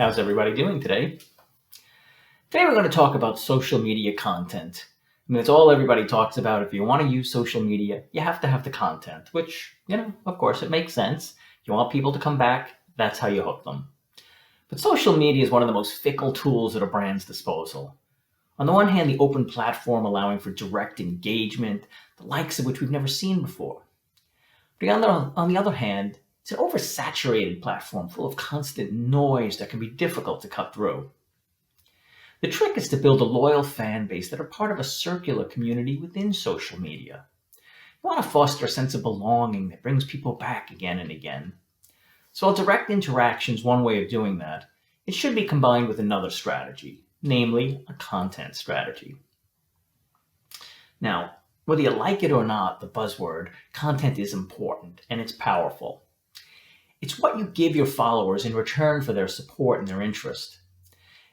How's everybody doing today? Today we're going to talk about social media content. It's all everybody talks about. If you want to use social media, you have to have the content, which, of course, it makes sense. You want people to come back, that's how you hook them. But social media is one of the most fickle tools at a brand's disposal. On the one hand, the open platform allowing for direct engagement, the likes of which we've never seen before. But on the other hand, it's an oversaturated platform full of constant noise that can be difficult to cut through. The trick is to build a loyal fan base that are part of a circular community within social media. You want to foster a sense of belonging that brings people back again and again. So while direct interaction is one way of doing that, it should be combined with another strategy, namely a content strategy. Now, whether you like it or not, the buzzword, content is important and it's powerful. It's what you give your followers in return for their support and their interest.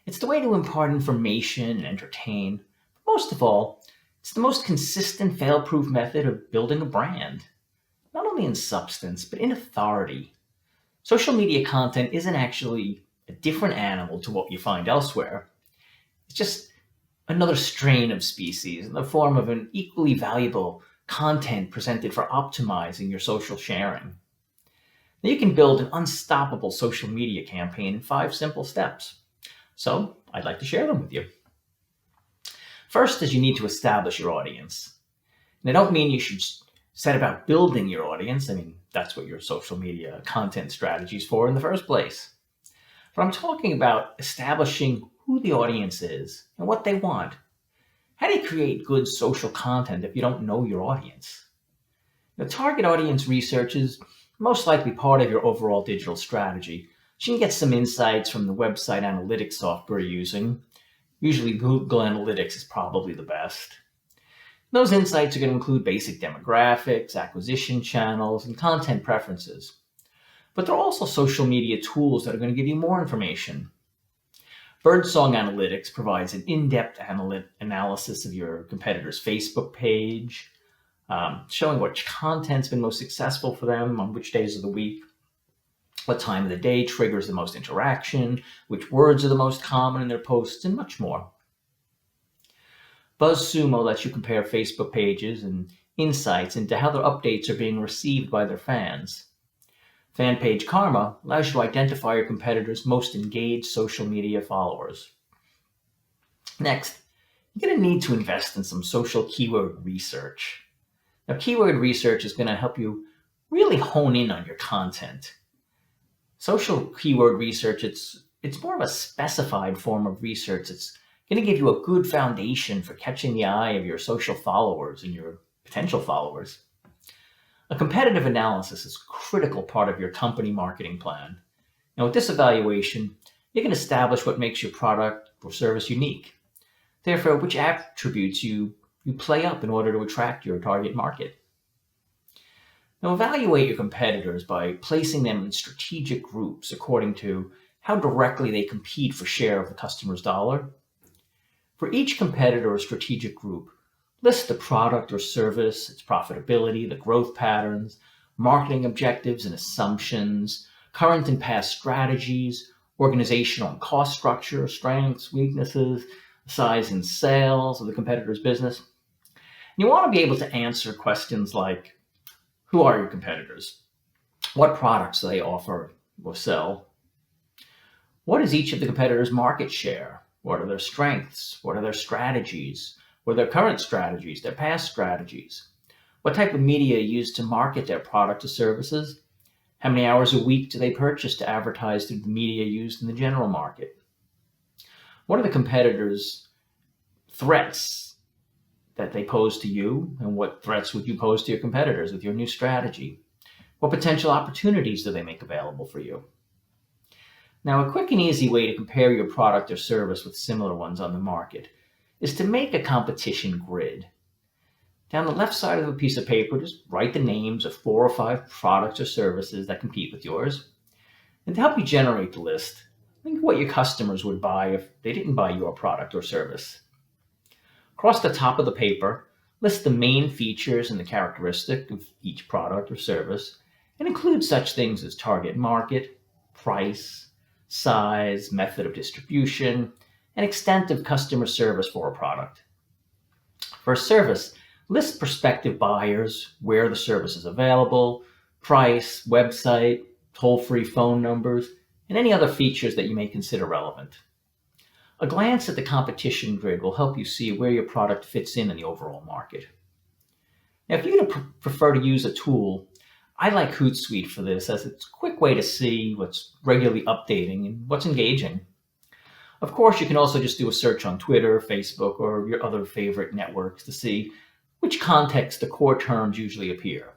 It's the way to impart information and entertain. But most of all, it's the most consistent, fail-proof method of building a brand. Not only in substance, but in authority. Social media content isn't actually a different animal to what you find elsewhere. It's just another strain of species in the form of an equally valuable content presented for optimizing your social sharing. Now you can build an unstoppable social media campaign in 5 simple steps. So I'd like to share them with you. First is you need to establish your audience. And I don't mean you should set about building your audience. That's what your social media content strategy is for in the first place. But I'm talking about establishing who the audience is and what they want. How do you create good social content if you don't know your audience? The target audience research is most likely part of your overall digital strategy. So you can get some insights from the website analytics software you're using. Usually Google Analytics is probably the best. Those insights are going to include basic demographics, acquisition channels, and content preferences. But there are also social media tools that are going to give you more information. Birdsong Analytics provides an in-depth analysis of your competitor's Facebook page, showing which content's been most successful for them on which days of the week, what time of the day triggers the most interaction, which words are the most common in their posts, and much more. BuzzSumo lets you compare Facebook pages and insights into how their updates are being received by their fans. FanPage Karma allows you to identify your competitors' most engaged social media followers. Next, you're going to need to invest in some social keyword research. Now, keyword research is going to help you really hone in on your content. Social keyword research, it's more of a specified form of research. It's going to give you a good foundation for catching the eye of your social followers and your potential followers. A competitive analysis is a critical part of your company marketing plan. Now, with this evaluation, you can establish what makes your product or service unique. Therefore, which attributes you play up in order to attract your target market. Now, evaluate your competitors by placing them in strategic groups according to how directly they compete for share of the customer's dollar. For each competitor or strategic group, list the product or service, its profitability, the growth patterns, marketing objectives and assumptions, current and past strategies, organizational and cost structure, strengths, weaknesses, size and sales of the competitor's business. And you want to be able to answer questions like, who are your competitors? What products do they offer or sell? What is each of the competitors' market share? What are their strengths? What are their strategies? What are their current strategies, their past strategies? What type of media are used to market their product or services? How many hours a week do they purchase to advertise through the media used in the general market? What are the competitors' threats that they pose to you, and what threats would you pose to your competitors with your new strategy? What potential opportunities do they make available for you? Now, a quick and easy way to compare your product or service with similar ones on the market is to make a competition grid. Down the left side of a piece of paper, just write the names of 4 or 5 products or services that compete with yours. And to help you generate the list, think of what your customers would buy if they didn't buy your product or service. Across the top of the paper, list the main features and the characteristic of each product or service, and include such things as target market, price, size, method of distribution, and extent of customer service for a product. For service, list prospective buyers, where the service is available, price, website, toll-free phone numbers, and any other features that you may consider relevant. A glance at the competition grid will help you see where your product fits in the overall market. Now, if you prefer to use a tool, I like Hootsuite for this, as it's a quick way to see what's regularly updating and what's engaging. Of course, you can also just do a search on Twitter, Facebook, or your other favorite networks to see which context the core terms usually appear.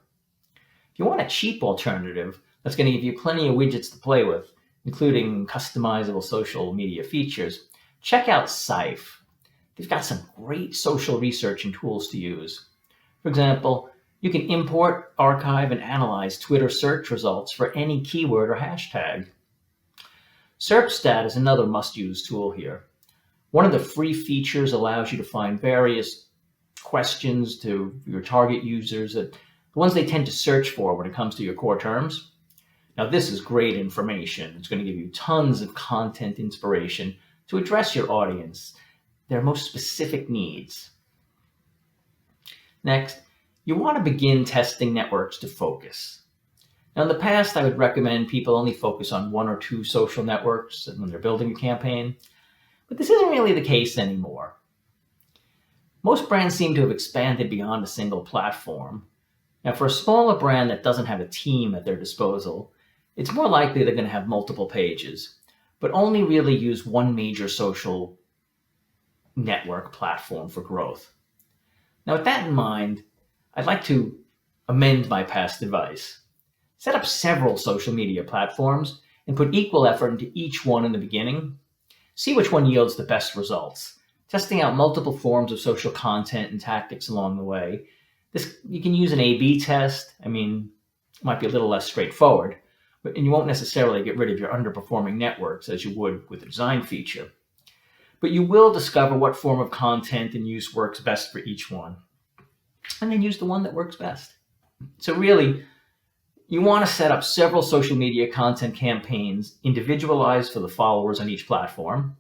If you want a cheap alternative that's going to give you plenty of widgets to play with, including customizable social media features, check out Sife. They've got some great social research and tools to use. For example, you can import, archive, and analyze Twitter search results for any keyword or hashtag. SERPstat is another must-use tool here. One of the free features allows you to find various questions to your target users, the ones they tend to search for when it comes to your core terms. Now, this is great information. It's going to give you tons of content inspiration to address your audience, their most specific needs. Next, you want to begin testing networks to focus. Now, in the past, I would recommend people only focus on one or two social networks when they're building a campaign, but this isn't really the case anymore. Most brands seem to have expanded beyond a single platform. Now, for a smaller brand that doesn't have a team at their disposal, it's more likely they're going to have multiple pages, but only really use one major social network platform for growth. Now, with that in mind, I'd like to amend my past advice. Set up several social media platforms and put equal effort into each one in the beginning. See which one yields the best results, testing out multiple forms of social content and tactics along the way. You can use an A/B test. It might be a little less straightforward, and you won't necessarily get rid of your underperforming networks as you would with a design feature. But you will discover what form of content and use works best for each one, and then use the one that works best. So really, you want to set up several social media content campaigns individualized for the followers on each platform.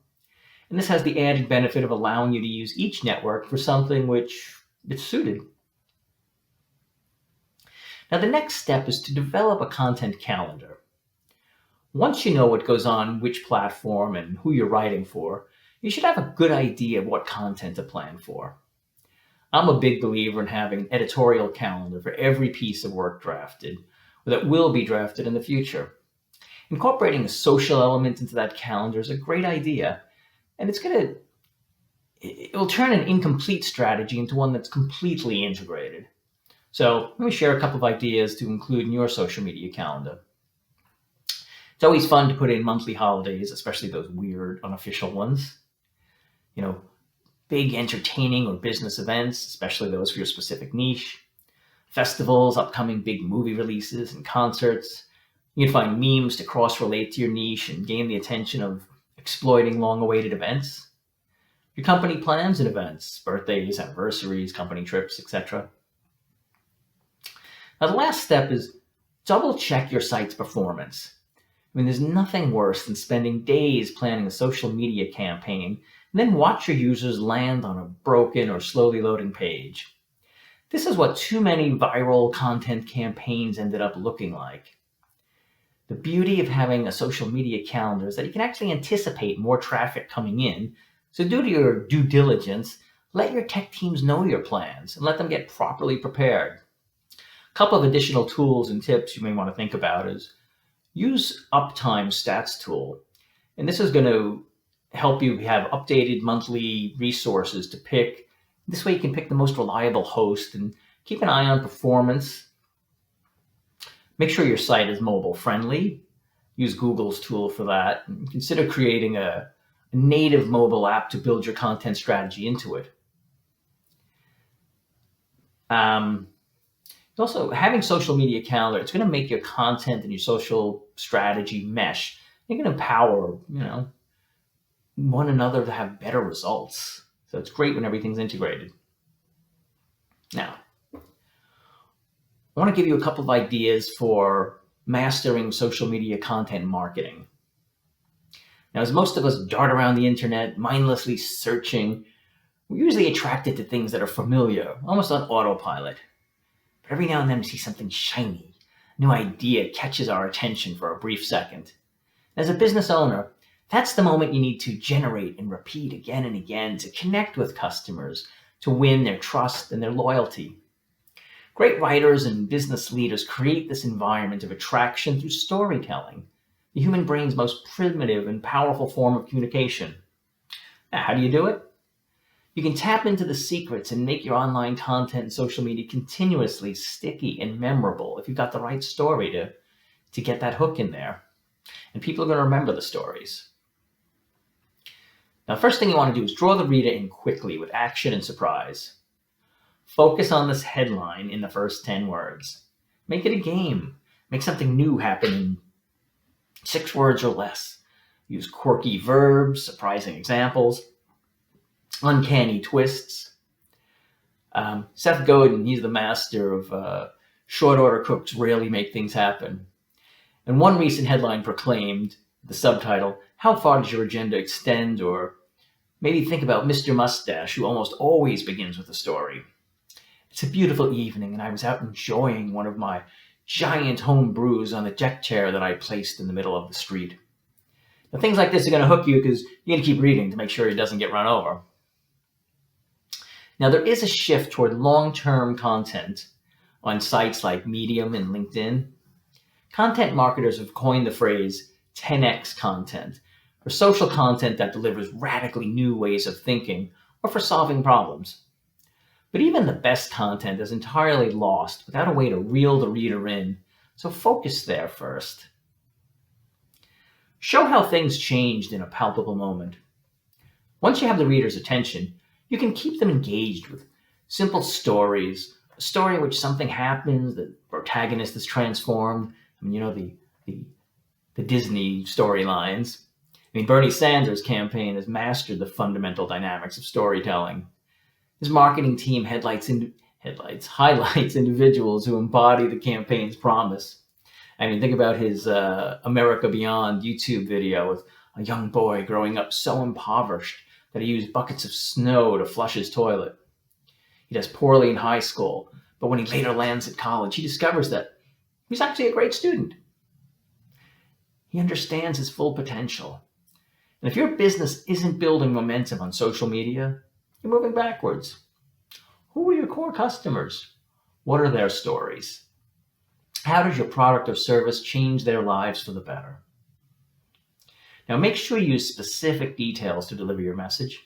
And this has the added benefit of allowing you to use each network for something which it's suited. Now, the next step is to develop a content calendar. Once you know what goes on which platform and who you're writing for, you should have a good idea of what content to plan for. I'm a big believer in having an editorial calendar for every piece of work drafted, or that will be drafted in the future. Incorporating a social element into that calendar is a great idea, and it will turn an incomplete strategy into one that's completely integrated. So let me share a couple of ideas to include in your social media calendar. It's always fun to put in monthly holidays, especially those weird, unofficial ones. Big entertaining or business events, especially those for your specific niche. Festivals, upcoming big movie releases, and concerts. You can find memes to cross-relate to your niche and gain the attention of exploiting long-awaited events. Your company plans and events, birthdays, anniversaries, company trips, etc. Now, the last step is double-check your site's performance. There's nothing worse than spending days planning a social media campaign and then watch your users land on a broken or slowly loading page. This is what too many viral content campaigns ended up looking like. The beauty of having a social media calendar is that you can actually anticipate more traffic coming in. So due to your due diligence, let your tech teams know your plans and let them get properly prepared. A couple of additional tools and tips you may want to think about is use Uptime Stats tool. And this is going to help you have updated monthly resources to pick. This way you can pick the most reliable host and keep an eye on performance. Make sure your site is mobile friendly. Use Google's tool for that. And consider creating a native mobile app to build your content strategy into it. Also, having social media calendar, it's going to make your content and your social strategy mesh. You're going to empower, one another to have better results. So it's great when everything's integrated. Now, I want to give you a couple of ideas for mastering social media content marketing. Now, as most of us dart around the internet, mindlessly searching, we're usually attracted to things that are familiar, almost on autopilot. But every now and then we see something shiny, a new idea catches our attention for a brief second. As a business owner, that's the moment you need to generate and repeat again and again to connect with customers, to win their trust and their loyalty. Great writers and business leaders create this environment of attraction through storytelling, the human brain's most primitive and powerful form of communication. Now, how do you do it? You can tap into the secrets and make your online content and social media continuously sticky and memorable if you've got the right story to get that hook in there. And people are going to remember the stories. Now, first thing you want to do is draw the reader in quickly with action and surprise. Focus on this headline in the first 10 words. Make it a game. Make something new happen in 6 words or less. Use quirky verbs, surprising examples, uncanny twists. Seth Godin, he's the master of short order cooks rarely make things happen. And one recent headline proclaimed, the subtitle, "How far does your agenda extend?" Or maybe think about Mr. Mustache, who almost always begins with a story. It's a beautiful evening, and I was out enjoying one of my giant home brews on the deck chair that I placed in the middle of the street. Now, things like this are going to hook you because you're going to keep reading to make sure it doesn't get run over. Now, there is a shift toward long-term content on sites like Medium and LinkedIn. Content marketers have coined the phrase 10x content for social content that delivers radically new ways of thinking or for solving problems. But even the best content is entirely lost without a way to reel the reader in, so focus there first. Show how things changed in a palpable moment. Once you have the reader's attention, you can keep them engaged with simple stories, a story in which something happens, the protagonist is transformed. I mean, you know, the Disney storylines. I mean, Bernie Sanders' campaign has mastered the fundamental dynamics of storytelling. His marketing team highlights individuals who embody the campaign's promise. I mean, think about his America Beyond YouTube video with a young boy growing up so impoverished that he used buckets of snow to flush his toilet. He does poorly in high school, but when he later lands at college, he discovers that he's actually a great student. He understands his full potential. And if your business isn't building momentum on social media, you're moving backwards. Who are your core customers? What are their stories? How does your product or service change their lives for the better? Now, make sure you use specific details to deliver your message.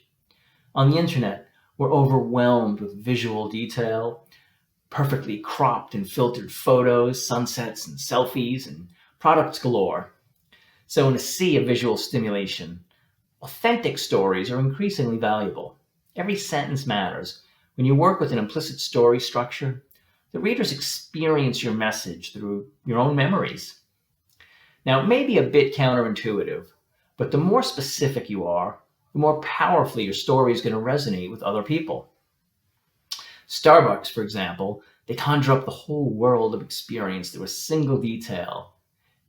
On the internet, we're overwhelmed with visual detail, perfectly cropped and filtered photos, sunsets and selfies, and products galore. So in a sea of visual stimulation, authentic stories are increasingly valuable. Every sentence matters. When you work with an implicit story structure, the readers experience your message through your own memories. Now, it may be a bit counterintuitive, but the more specific you are, the more powerfully your story is going to resonate with other people. Starbucks, for example, they conjure up the whole world of experience through a single detail.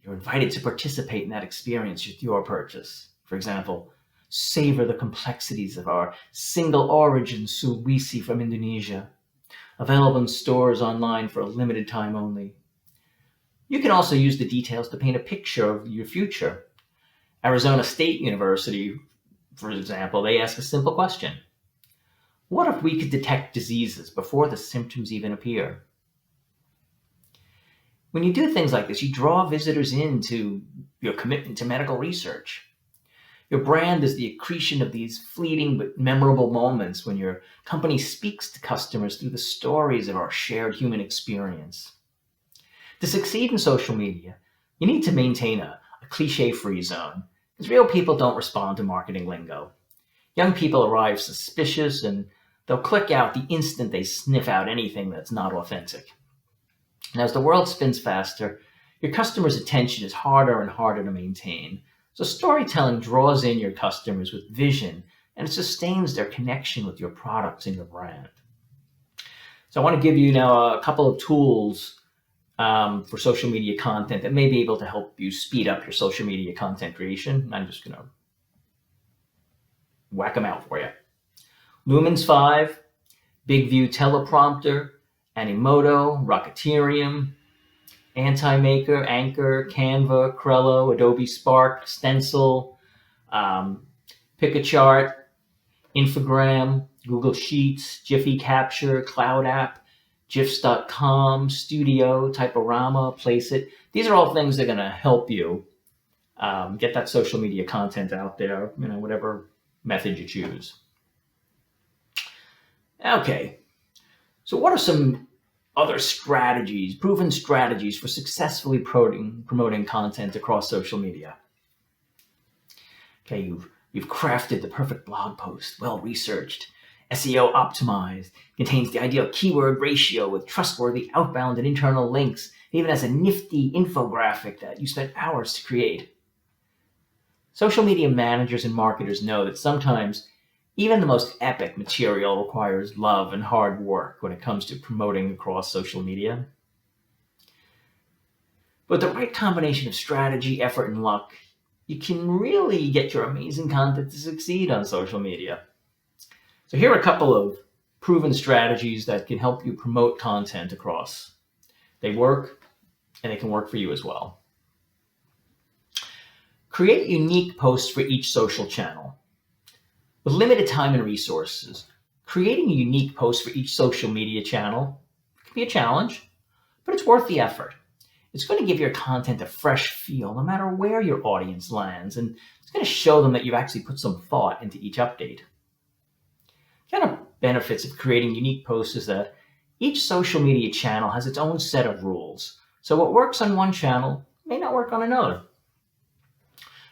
You're invited to participate in that experience with your purchase. For example, savor the complexities of our single origin sulwisi from Indonesia, available in stores online for a limited time only. You can also use the details to paint a picture of your future. Arizona State University, for example, they ask a simple question. What if we could detect diseases before the symptoms even appear? When you do things like this, you draw visitors into your commitment to medical research. Your brand is the accretion of these fleeting but memorable moments when your company speaks to customers through the stories of our shared human experience. To succeed in social media, you need to maintain a cliche-free zone, because real people don't respond to marketing lingo. Young people arrive suspicious, and they'll click out the instant they sniff out anything that's not authentic. And as the world spins faster, your customer's attention is harder and harder to maintain. So storytelling draws in your customers with vision, and it sustains their connection with your products and your brand. So I want to give you now a couple of tools for social media content that may be able to help you speed up your social media content creation. I'm just going to whack them out for you. Lumens 5, Big View Teleprompter, Animoto, Rocketerium, Antimaker, Anchor, Canva, Crello, Adobe Spark, Stencil, Picachart, Infogram, Google Sheets, Jiffy Capture, Cloud App, GIFs.com, Studio, Typorama, Placeit. These are all things that are going to help you get that social media content out there, whatever method you choose. Okay, so what are some other strategies, proven strategies for successfully promoting content across social media? Okay, you've crafted the perfect blog post, well-researched, SEO optimized, contains the ideal keyword ratio with trustworthy outbound and internal links. It even has a nifty infographic that you spent hours to create. Social media managers and marketers know that sometimes even the most epic material requires love and hard work when it comes to promoting across social media. But the right combination of strategy, effort, and luck, you can really get your amazing content to succeed on social media. So here are a couple of proven strategies that can help you promote content across. They work, and they can work for you as well. Create unique posts for each social channel. With limited time and resources, creating a unique post for each social media channel can be a challenge, but it's worth the effort. It's going to give your content a fresh feel no matter where your audience lands, and it's going to show them that you've actually put some thought into each update. The other benefits of creating unique posts is that each social media channel has its own set of rules, so what works on one channel may not work on another.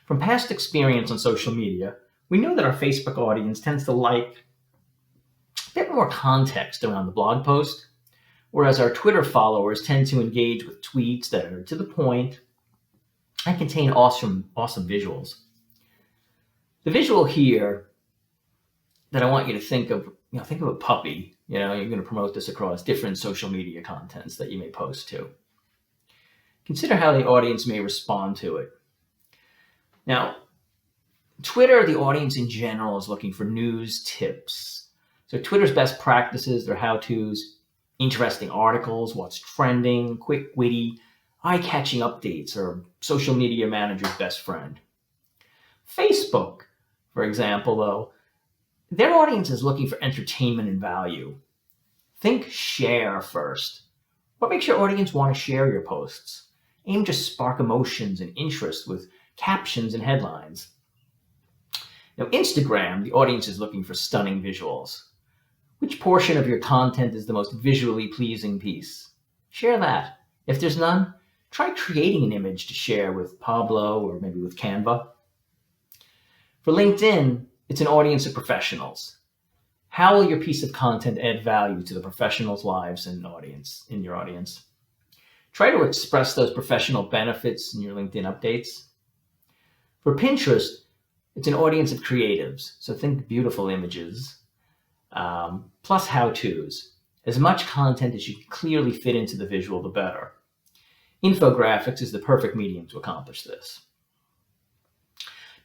From past experience on social media, we know that our Facebook audience tends to like a bit more context around the blog post, whereas our Twitter followers tend to engage with tweets that are to the point and contain awesome visuals. The visual here that I want you to think of a puppy. You're going to promote this across different social media contents that you may post to. Consider how the audience may respond to it. Now, Twitter, the audience in general, is looking for news tips. So Twitter's best practices, their how-tos, interesting articles, what's trending, quick, witty, eye-catching updates are social media manager's best friend. Facebook, for example, though, their audience is looking for entertainment and value. Think share first. What makes your audience want to share your posts? Aim to spark emotions and interest with captions and headlines. Now, Instagram, the audience is looking for stunning visuals. Which portion of your content is the most visually pleasing piece? Share that. If there's none, try creating an image to share with Pablo or maybe with Canva. For LinkedIn, it's an audience of professionals. How will your piece of content add value to the professionals' lives and in your audience? Try to express those professional benefits in your LinkedIn updates. For Pinterest, it's an audience of creatives, so think beautiful images, plus how-tos. As much content as you can clearly fit into the visual, the better. Infographics is the perfect medium to accomplish this.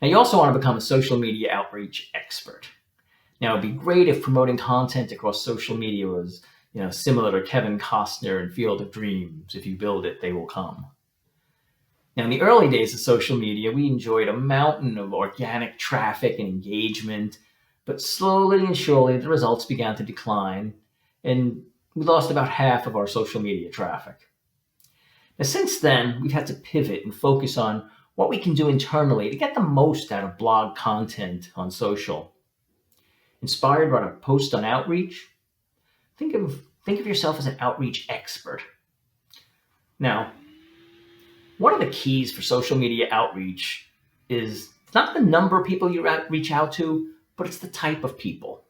Now, you also want to become a social media outreach expert. Now, it'd be great if promoting content across social media was, similar to Kevin Costner in Field of Dreams. If you build it, they will come. Now, in the early days of social media, we enjoyed a mountain of organic traffic and engagement, but slowly and surely the results began to decline, and we lost about half of our social media traffic. Now, since then, we've had to pivot and focus on what we can do internally to get the most out of blog content on social. Inspired by a post on outreach? Think of yourself as an outreach expert. Now, one of the keys for social media outreach is not the number of people you reach out to, but it's the type of people.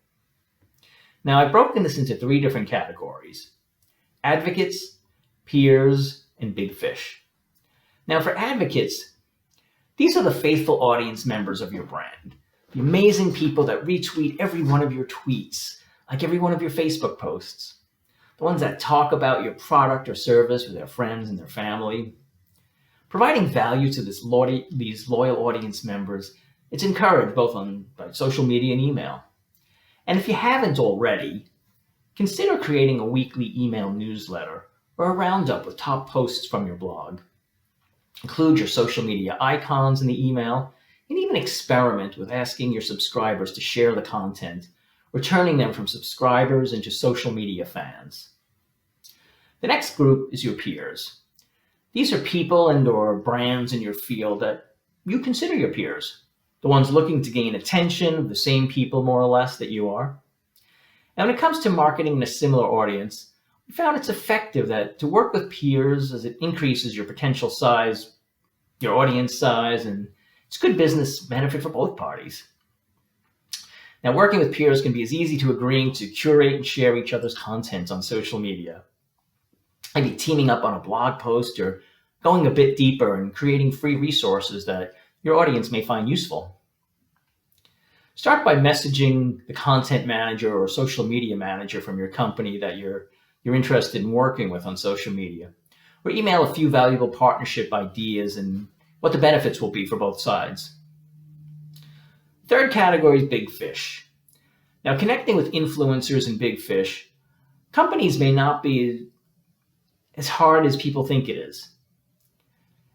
Now, I've broken this into 3 different categories: advocates, peers, and big fish. Now, for advocates, these are the faithful audience members of your brand, the amazing people that retweet every one of your tweets, like every one of your Facebook posts, the ones that talk about your product or service with their friends and their family. Providing value to these loyal audience members It's encouraged both on social media and email. And if you haven't already, consider creating a weekly email newsletter or a roundup with top posts from your blog. Include your social media icons in the email, and even experiment with asking your subscribers to share the content, or turning them from subscribers into social media fans. The next group is your peers. These are people and/or brands in your field that you consider your peers, the ones looking to gain attention of the same people more or less that you are. And when it comes to marketing in a similar audience, we found it's effective to work with peers as it increases your potential size, your audience size, and it's good business benefit for both parties. Now, working with peers can be as easy to agreeing to curate and share each other's content on social media. Maybe teaming up on a blog post or going a bit deeper and creating free resources that your audience may find useful. Start by messaging the content manager or social media manager from your company that you're interested in working with on social media, or email a few valuable partnership ideas and what the benefits will be for both sides. Third category is big fish. Now, connecting with influencers and big fish, companies may not be as hard as people think it is.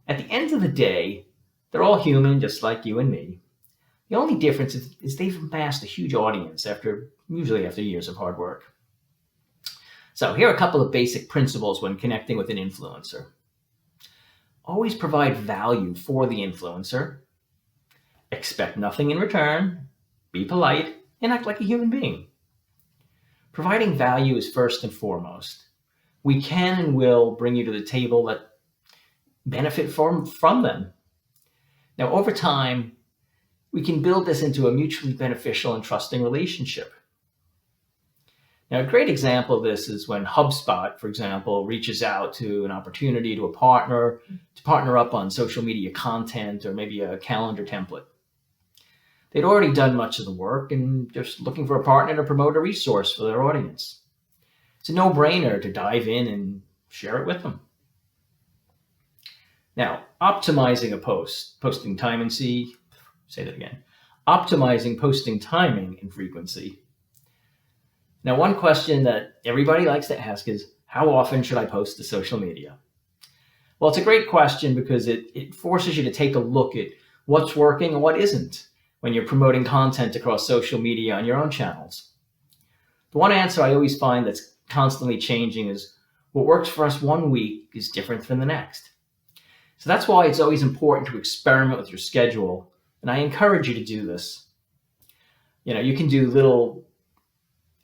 At the end of the day, they're all human, just like you and me. The only difference is they've amassed a huge audience usually after years of hard work. So here are a couple of basic principles when connecting with an influencer. Always provide value for the influencer. Expect nothing in return. Be polite and act like a human being. Providing value is first and foremost. We can and will bring you to the table that benefit from them. Now, over time, we can build this into a mutually beneficial and trusting relationship. Now, a great example of this is when HubSpot, for example, reaches out to an opportunity to partner up on social media content or maybe a calendar template. They'd already done much of the work and just looking for a partner to promote a resource for their audience. It's a no-brainer to dive in and share it with them. Now, optimizing a posting timing and frequency. Now, one question that everybody likes to ask is, how often should I post to social media? Well, it's a great question because it forces you to take a look at what's working and what isn't when you're promoting content across social media on your own channels. The one answer I always find that's constantly changing is what works for us one week is different than the next. So that's why it's always important to experiment with your schedule, and I encourage you to do this. You can do little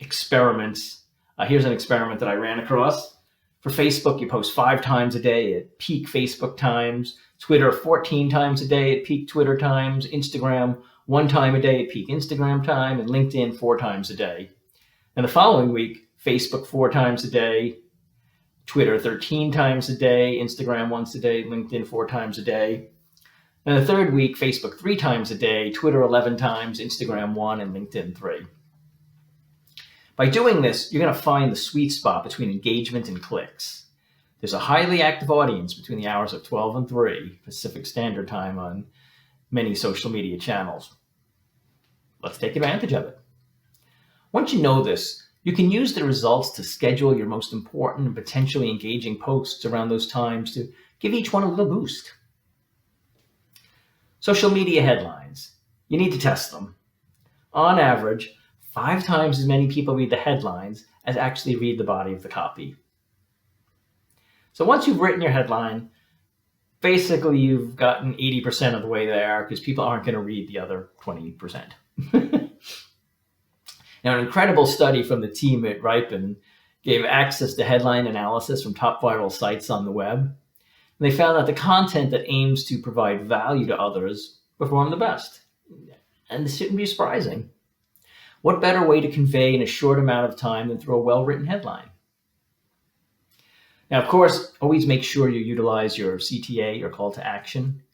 experiments. Here's an experiment that I ran across. For Facebook, you post 5 times a day at peak Facebook times, Twitter 14 times a day at peak Twitter times, Instagram 1 time a day at peak Instagram time, and LinkedIn 4 times a day. And the following week, Facebook 4 times a day, Twitter 13 times a day, Instagram once a day, LinkedIn 4 times a day. And the third week, Facebook 3 times a day, Twitter 11 times, Instagram 1, and LinkedIn 3. By doing this, you're going to find the sweet spot between engagement and clicks. There's a highly active audience between the hours of 12 and 3 Pacific Standard Time on many social media channels. Let's take advantage of it. Once you know this, you can use the results to schedule your most important and potentially engaging posts around those times to give each one a little boost. Social media headlines. You need to test them. On average, 5 times as many people read the headlines as actually read the body of the copy. So once you've written your headline, basically you've gotten 80% of the way there because people aren't going to read the other 20%. Now, an incredible study from the team at Ripen gave access to headline analysis from top viral sites on the web. And they found that the content that aims to provide value to others perform the best. And this shouldn't be surprising. What better way to convey in a short amount of time than through a well-written headline? Now, of course, always make sure you utilize your CTA, your call to action.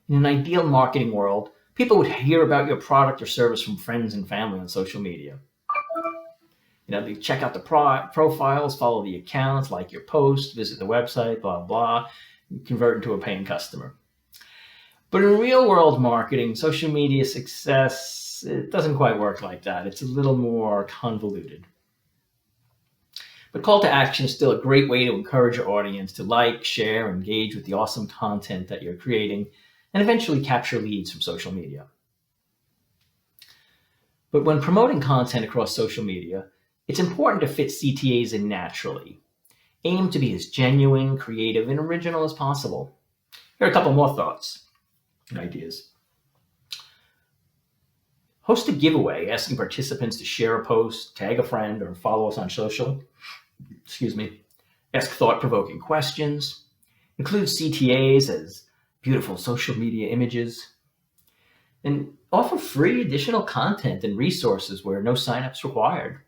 In an ideal marketing world, people would hear about your product or service from friends and family on social media. They check out the profiles, follow the accounts, like your post, visit the website, blah, blah, convert into a paying customer. But in real world marketing, social media success, it doesn't quite work like that. It's a little more convoluted. But call to action is still a great way to encourage your audience to like, share, engage with the awesome content that you're creating, and eventually capture leads from social media. But when promoting content across social media, it's important to fit CTAs in naturally. Aim to be as genuine, creative, and original as possible. Here are a couple more thoughts and ideas. Host a giveaway asking participants to share a post, tag a friend, or follow us on social. Ask thought-provoking questions. Include CTAs as beautiful social media images. And offer free additional content and resources where no signups required.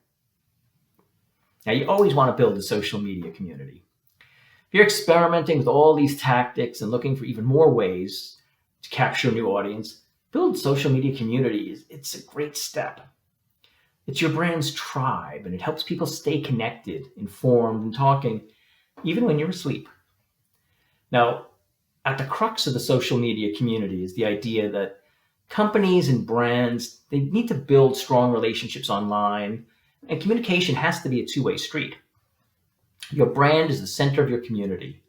Now, you always want to build a social media community. If you're experimenting with all these tactics and looking for even more ways to capture a new audience, build social media communities. It's a great step. It's your brand's tribe, and it helps people stay connected, informed, and talking, even when you're asleep. Now, at the crux of the social media community is the idea that companies and brands, they need to build strong relationships online, and communication has to be a two-way street. Your brand is the center of your community,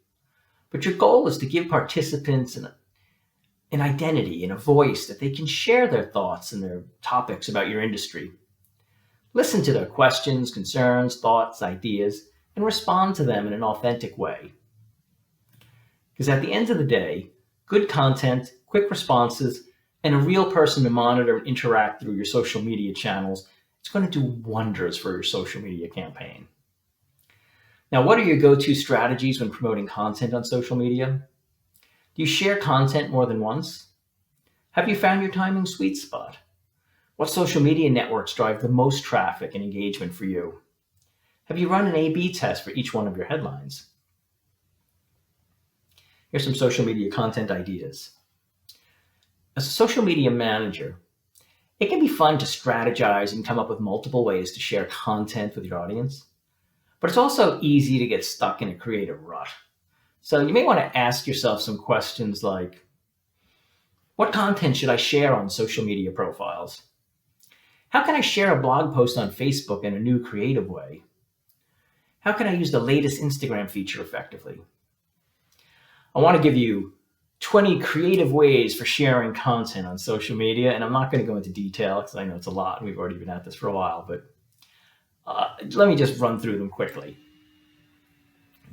but your goal is to give participants an identity and a voice that they can share their thoughts and their topics about your industry. Listen to their questions, concerns, thoughts, ideas, and respond to them in an authentic way. Because at the end of the day, good content, quick responses, and a real person to monitor and interact through your social media channels, it's going to do wonders for your social media campaign. Now, what are your go-to strategies when promoting content on social media? Do you share content more than once? Have you found your timing sweet spot? What social media networks drive the most traffic and engagement for you? Have you run an A/B test for each one of your headlines? Here's some social media content ideas. As a social media manager, it can be fun to strategize and come up with multiple ways to share content with your audience, but it's also easy to get stuck in a creative rut. So you may want to ask yourself some questions like, what content should I share on social media profiles? How can I share a blog post on Facebook in a new creative way? How can I use the latest Instagram feature effectively? I want to give you 20 creative ways for sharing content on social media, and I'm not going to go into detail because I know it's a lot. We've already been at this for a while, but let me just run through them quickly.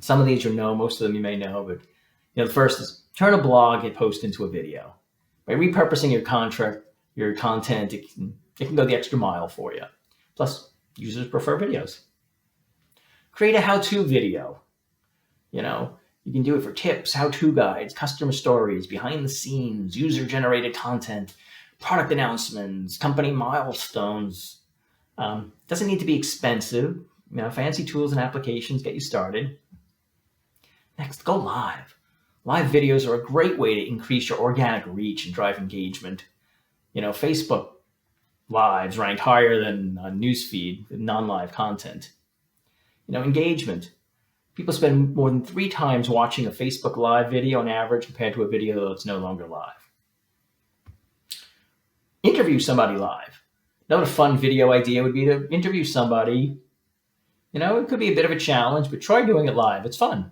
Some of these you'll know, most of them you may know, but the first is turn a blog and post into a video. By repurposing your content, it can go the extra mile for you. Plus, users prefer videos. Create a how-to video. You can do it for tips, how-to guides, customer stories, behind the scenes, user-generated content, product announcements, company milestones. Doesn't need to be expensive. Fancy tools and applications get you started. Next, go live. Live videos are a great way to increase your organic reach and drive engagement. Facebook Lives ranked higher than newsfeed with non-live content. Engagement. People spend more than 3 times watching a Facebook Live video on average compared to a video that's no longer live. Interview somebody live. Another fun video idea would be to interview somebody. It could be a bit of a challenge, but try doing it live. It's fun.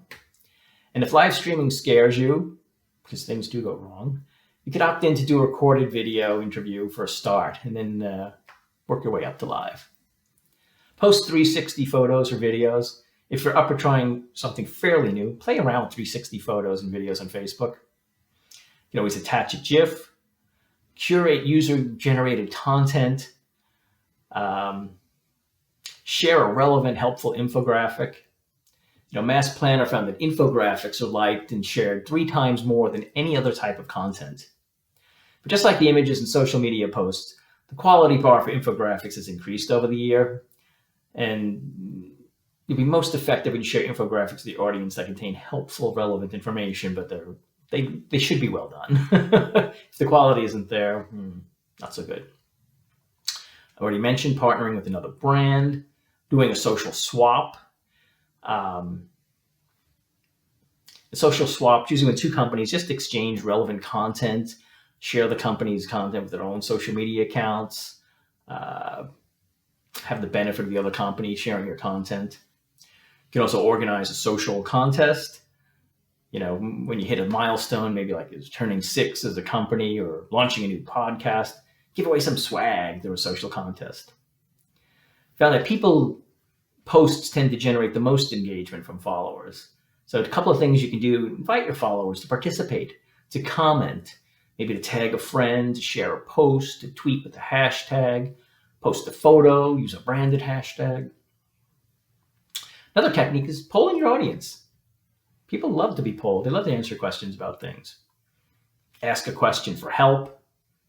And if live streaming scares you, because things do go wrong, you could opt in to do a recorded video interview for a start and then work your way up to live. Post 360 photos or videos. If you're up or trying something fairly new, play around with 360 photos and videos on Facebook. You can always attach a GIF, curate user-generated content, share a relevant, helpful infographic. Mass Planner found that infographics are liked and shared 3 times more than any other type of content. But just like the images in social media posts, the quality bar for infographics has increased over the year, and you'll be most effective when you share infographics with the audience that contain helpful, relevant information, but they should be well done. If the quality isn't there, not so good. I already mentioned partnering with another brand, doing a social swap. The social swap, choosing when two companies just exchange relevant content, share the company's content with their own social media accounts, have the benefit of the other company sharing your content. You can also organize a social contest. When you hit a milestone, maybe like it's turning 6 as a company or launching a new podcast, give away some swag through a social contest. Found that posts tend to generate the most engagement from followers. So a couple of things you can do: invite your followers to participate, to comment, maybe to tag a friend, to share a post, to tweet with a hashtag, post a photo, use a branded hashtag. Another technique is polling your audience. People love to be polled. They love to answer questions about things. Ask a question for help.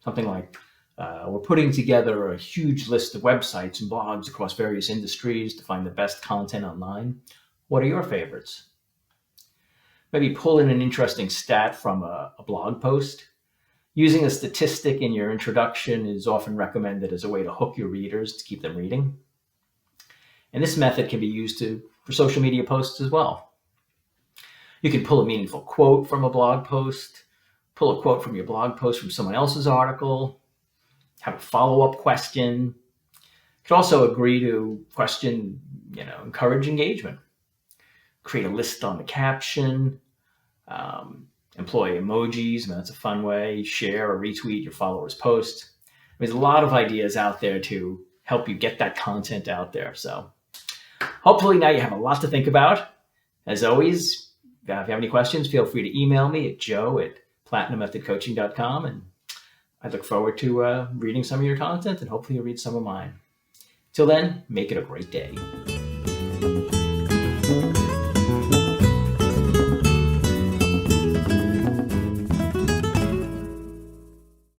Something like, we're putting together a huge list of websites and blogs across various industries to find the best content online. What are your favorites? Maybe pull in an interesting stat from a blog post. Using a statistic in your introduction is often recommended as a way to hook your readers to keep them reading. And this method can be used for social media posts as well. You can pull a meaningful quote from a blog post, pull a quote from your blog post from someone else's article, have a follow-up question. You can also agree to question, encourage engagement. Create a list on the caption, employ emojis, that's a fun way. Share or retweet your followers' post. There's a lot of ideas out there to help you get that content out there. So hopefully now you have a lot to think about. As always, if you have any questions, feel free to email me at joe@platinummethodcoaching.com, and I look forward to reading some of your content, and hopefully you'll read some of mine. Till then, make it a great day.